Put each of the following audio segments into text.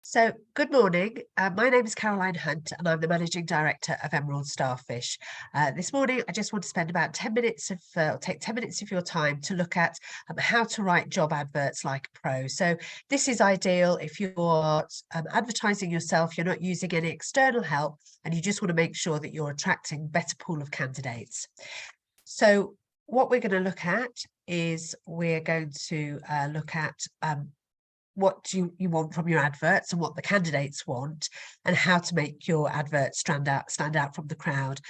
So, good morning. My name is Caroline Hunt, and I'm the Managing Director of Emerald Starfish. This morning, I just want to spend about 10 minutes take 10 minutes of your time to look at how to write job adverts like a pro. So, this is ideal if you're advertising yourself, you're not using any external help, and you just want to make sure that you're attracting a better pool of candidates. So, what we're going to look at is we're going to look at what you want from your adverts and what the candidates want, and how to make your advert stand out from the crowd.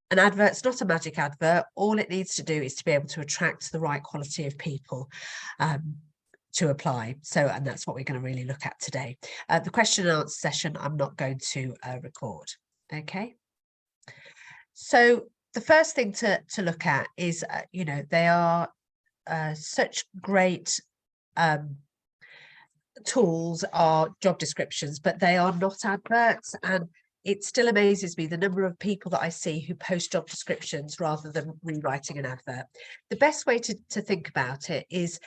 An advert's not a magic advert. All it needs to do is to be able to attract the right quality of people to apply. And that's what we're going to really look at today. The question and answer session, I'm not going to record. Okay. So the first thing to look at is, they are such great tools are job descriptions, but they are not adverts. And it still amazes me the number of people that I see who post job descriptions rather than rewriting an advert. The best way to think about it is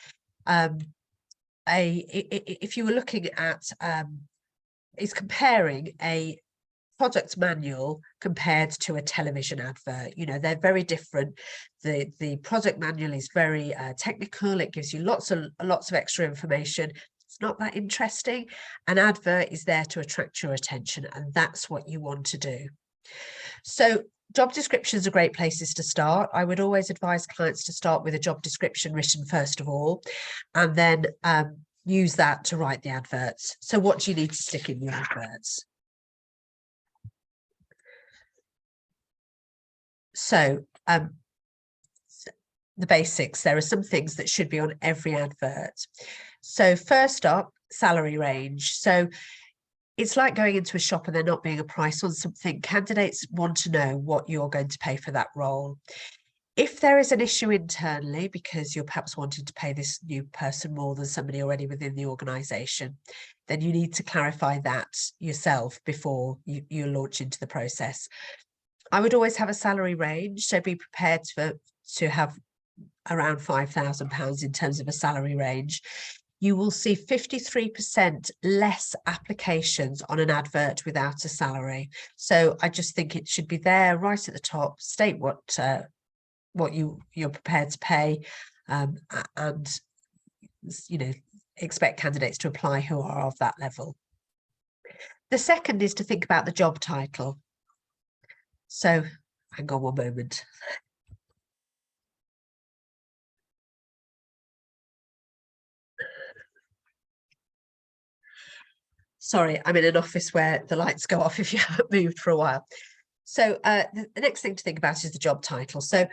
if you were looking at is comparing a product manual compared to a television advert. They're very different. The product manual is very technical. It gives you lots of extra information. It's not that interesting. An advert is there to attract your attention, and that's what you want to do. So job descriptions are great places to start. I would always advise clients to start with a job description written first of all, and then use that to write the adverts. So what do you need to stick in your adverts? So the basics, there are some things that should be on every advert. So first up, salary range. So it's like going into a shop and there not being a price on something. Candidates want to know what you're going to pay for that role. If there is an issue internally because you're perhaps wanting to pay this new person more than somebody already within the organisation, then you need to clarify that yourself before you launch into the process. I would always have a salary range, so be prepared to have around £5,000 in terms of a salary range. You will see 53% less applications on an advert without a salary. So I just think it should be there right at the top. State what you're prepared to pay, and expect candidates to apply who are of that level. The second is to think about the job title. So hang on one moment. Sorry, I'm in an office where the lights go off if you haven't moved for a while. So the next thing to think about is the job title. So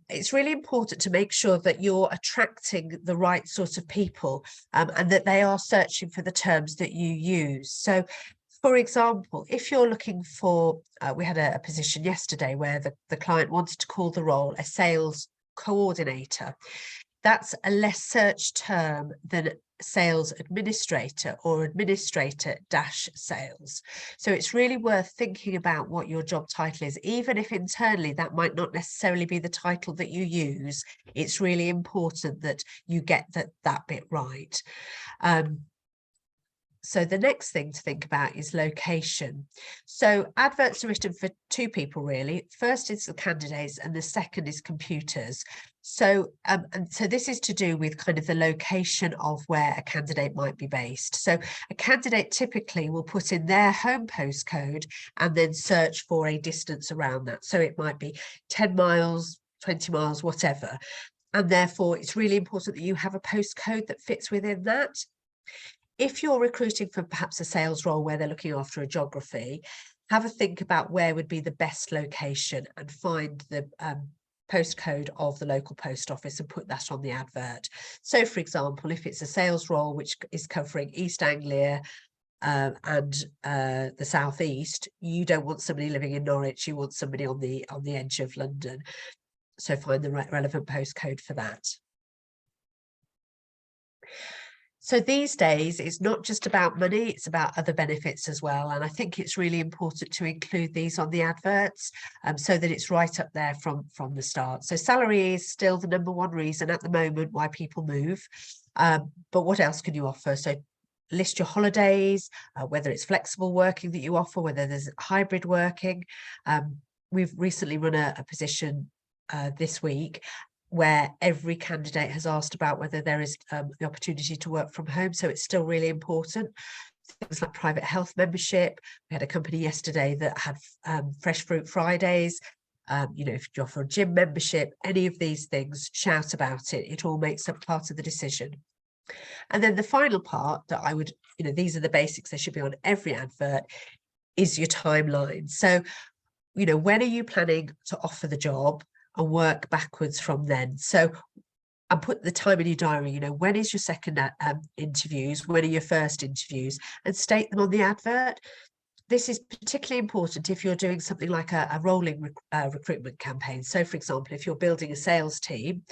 it's really important to make sure that you're attracting the right sort of people, and that they are searching for the terms that you use. So for example, if you're looking for, we had a position yesterday where the client wanted to call the role a sales coordinator. That's a less searched term than sales administrator or administrator-sales. So it's really worth thinking about what your job title is, even if internally that might not necessarily be the title that you use. It's really important that you get that bit right. So the next thing to think about is location. So adverts are written for two people, really. First is the candidates and the second is computers. So and so this is to do with kind of the location of where a candidate might be based. So a candidate typically will put in their home postcode and then search for a distance around that. So it might be 10 miles, 20 miles, whatever. And therefore it's really important that you have a postcode that fits within that. If you're recruiting for perhaps a sales role where they're looking after a geography, have a think about where would be the best location and find the postcode of the local post office and put that on the advert. So for example, if it's a sales role which is covering East Anglia and the southeast, you don't want somebody living in Norwich, you want somebody on the edge of London. So find the relevant postcode for that. So these days, it's not just about money, it's about other benefits as well. And I think it's really important to include these on the adverts so that it's right up there from the start. So salary is still the #1 reason at the moment why people move. But what else can you offer? So list your holidays, whether it's flexible working that you offer, whether there's hybrid working. We've recently run a position this week where every candidate has asked about whether there is the opportunity to work from home. So it's still really important. Things like private health membership. We had a company yesterday that had Fresh Fruit Fridays. If you offer a gym membership, any of these things, shout about it. It all makes up part of the decision. And then the final part that I would, these are the basics, they should be on every advert, is your timeline. So, when are you planning to offer the job, and work backwards from then? So, and put the time in your diary, when is your second interviews, when are your first interviews, and state them on the advert. This is particularly important if you're doing something like a rolling recruitment campaign. So, for example, if you're building a sales team,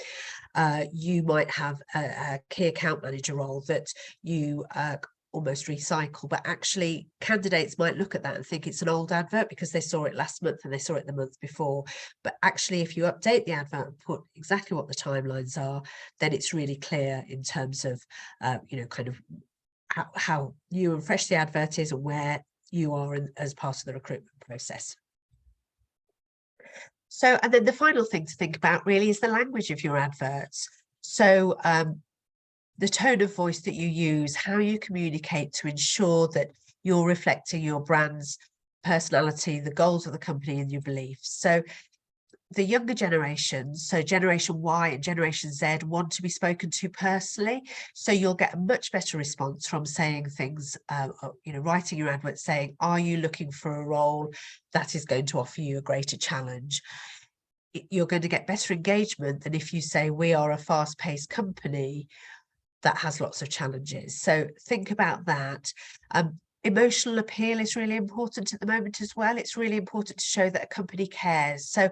you might have a key account manager role that you almost recycle, but actually candidates might look at that and think it's an old advert because they saw it last month and they saw it the month before. But actually, if you update the advert and put exactly what the timelines are, then it's really clear in terms of kind of how new and fresh the advert is and where you are as part of the recruitment process. So, and then the final thing to think about really is the language of your adverts. So the tone of voice that you use, how you communicate to ensure that you're reflecting your brand's personality, the goals of the company, and your beliefs. So the younger generations, so Generation Y and Generation Z, want to be spoken to personally. So you'll get a much better response from saying things, writing your advert saying, are you looking for a role that is going to offer you a greater challenge? You're going to get better engagement than if you say, we are a fast-paced company that has lots of challenges. So think about that. Emotional appeal is really important at the moment as well. It's really important to show that a company cares. So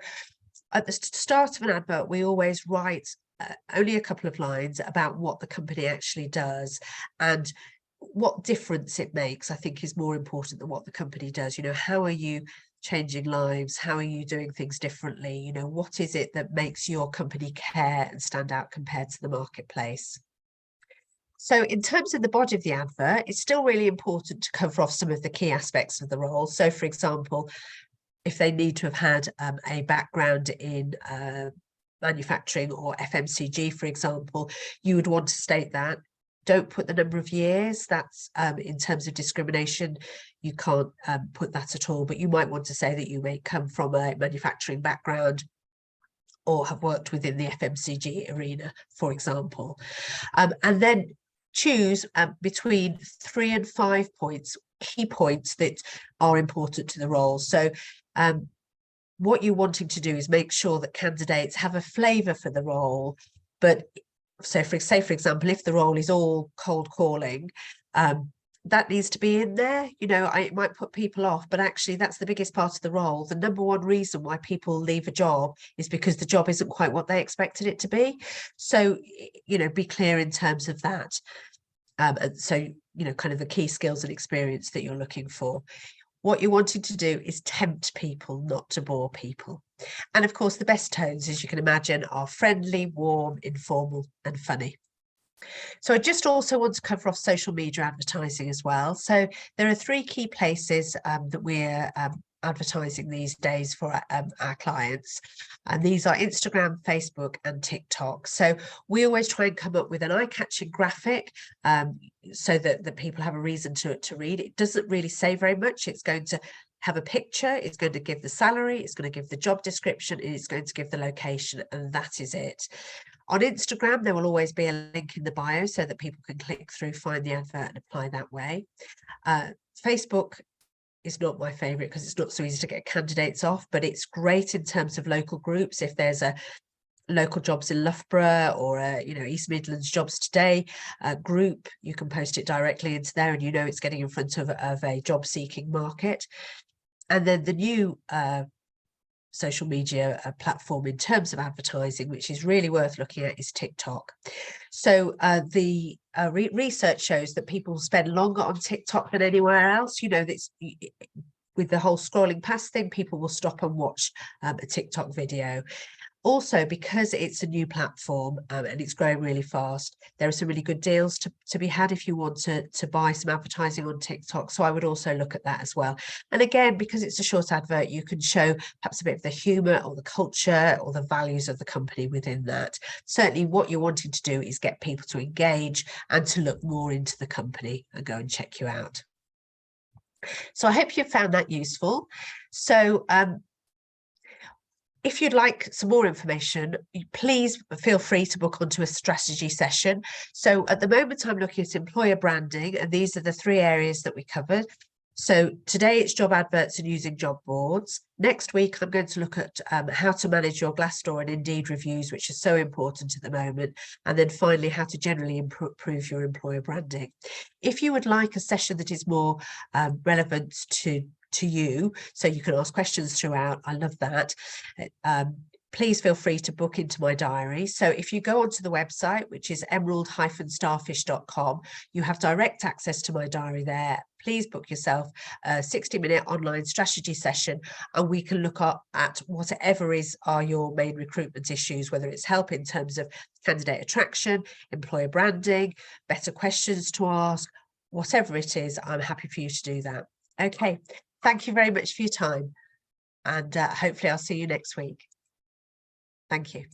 at the start of an advert, we always write only a couple of lines about what the company actually does, and what difference it makes, I think, is more important than what the company does. How are you changing lives? How are you doing things differently? What is it that makes your company care and stand out compared to the marketplace? So in terms of the body of the advert, it's still really important to cover off some of the key aspects of the role. So, for example, if they need to have had a background in manufacturing or FMCG, for example, you would want to state that. Don't put the number of years. That's in terms of discrimination, you can't put that at all. But you might want to say that you may come from a manufacturing background or have worked within the FMCG arena, for example. And then choose between 3 and 5 points, key points that are important to the role. So what you're wanting to do is make sure that candidates have a flavour for the role. But so for example, if the role is all cold calling, that needs to be in there. It might put people off, but actually that's the biggest part of the role. The number one reason why people leave a job is because the job isn't quite what they expected it to be. So, be clear in terms of that. And so, kind of the key skills and experience that you're looking for. What you're wanting to do is tempt people, not to bore people. And of course, the best tones, as you can imagine, are friendly, warm, informal, and funny. So I just also want to cover off social media advertising as well. So there are 3 key places that we're advertising these days for our clients, and these are Instagram, Facebook, and TikTok. So we always try and come up with an eye-catching graphic so that people have a reason to read. It doesn't really say very much. It's going to have a picture, it's going to give the salary, it's going to give the job description, and it's going to give the location, and that is it. On Instagram, there will always be a link in the bio so that people can click through, find the advert, and apply that way. Facebook is not my favorite because it's not so easy to get candidates off, but it's great in terms of local groups. If there's a local jobs in Loughborough or a East Midlands jobs today group, you can post it directly into there, and it's getting in front of a job seeking market. And then the new social media platform in terms of advertising, which is really worth looking at, is TikTok. So the research shows that people spend longer on TikTok than anywhere else. With the whole scrolling past thing, people will stop and watch a TikTok video. Also, because it's a new platform and it's growing really fast, there are some really good deals to be had if you want to buy some advertising on TikTok. So I would also look at that as well. And again, because it's a short advert, you can show perhaps a bit of the humour or the culture or the values of the company within that. Certainly what you're wanting to do is get people to engage and to look more into the company and go and check you out. So I hope you found that useful. So if you'd like some more information, please feel free to book onto a strategy session. So at the moment, I'm looking at employer branding, and these are the 3 areas that we covered. So today it's job adverts and using job boards. Next week, I'm going to look at how to manage your Glassdoor and Indeed reviews, which are so important at the moment. And then finally, how to generally improve your employer branding. If you would like a session that is more relevant to you, so you can ask questions throughout, I love that. Please feel free to book into my diary. So if you go onto the website, which is emerald-starfish.com, you have direct access to my diary there. Please book yourself a 60-minute online strategy session, and we can look at whatever are your main recruitment issues, whether it's help in terms of candidate attraction, employer branding, better questions to ask, whatever it is, I'm happy for you to do that. Okay, thank you very much for your time, and hopefully I'll see you next week. Thank you.